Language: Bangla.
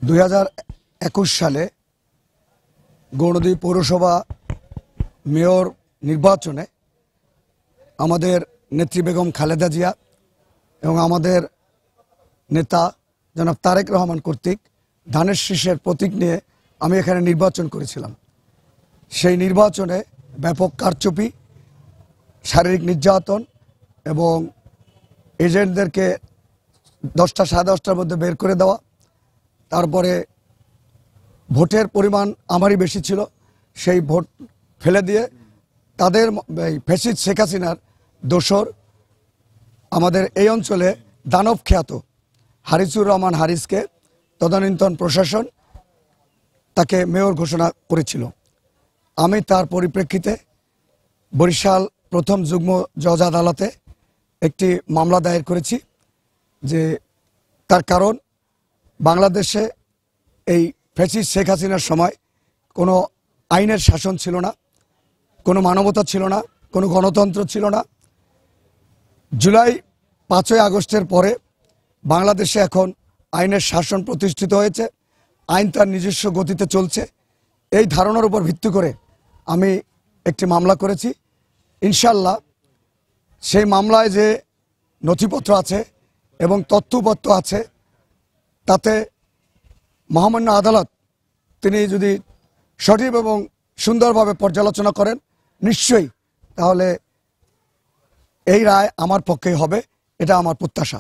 2021 সালে গৌরনদী পৌরসভা মেয়র নির্বাচনে আমাদের নেত্রী বেগম খালেদা জিয়া এবং আমাদের নেতা জনাব তারেক রহমান কর্তৃক ধানের শীষের প্রতীক নিয়ে আমি এখানে নির্বাচন করেছিলাম। সেই নির্বাচনে ব্যাপক কারচুপি, শারীরিক নির্যাতন এবং এজেন্টদেরকে 10টা সাড়ে 10টার মধ্যে বের করে দেওয়া, তারপরে ভোটের পরিমাণ আমারই বেশি ছিল, সেই ভোট ফেলে দিয়ে তাদের ফ্যাসিস্ট শেখ হাসিনার দোসর আমাদের এই অঞ্চলে দানব খ্যাত হারিসুর রহমান হারিসকে তদানীন্তন প্রশাসন তাকে মেয়র ঘোষণা করেছিল। আমি তার পরিপ্রেক্ষিতে বরিশাল প্রথম যুগ্ম জজ আদালতে একটি মামলা দায়ের করেছি যে তার কারণ বাংলাদেশে এই ফ্যাসিস্ট শেখ হাসিনার সময় কোনো আইনের শাসন ছিল না, কোনো মানবতা ছিল না, কোনো গণতন্ত্র ছিল না। জুলাই 5ই আগস্টের পরে বাংলাদেশে এখন আইনের শাসন প্রতিষ্ঠিত হয়েছে, আইন তার নিজস্ব গতিতে চলছে। এই ধারণার উপর ভিত্তি করে আমি একটি মামলা করেছি। ইনশাল্লাহ সেই মামলায় যে নথিপত্র আছে এবং তথ্যপত্র আছে তাতে মহামান্য আদালত তিনি যদি সঠিক এবং সুন্দরভাবে পর্যালোচনা করেন নিশ্চয়ই তাহলে এই রায় আমার পক্ষেই হবে, এটা আমার প্রত্যাশা।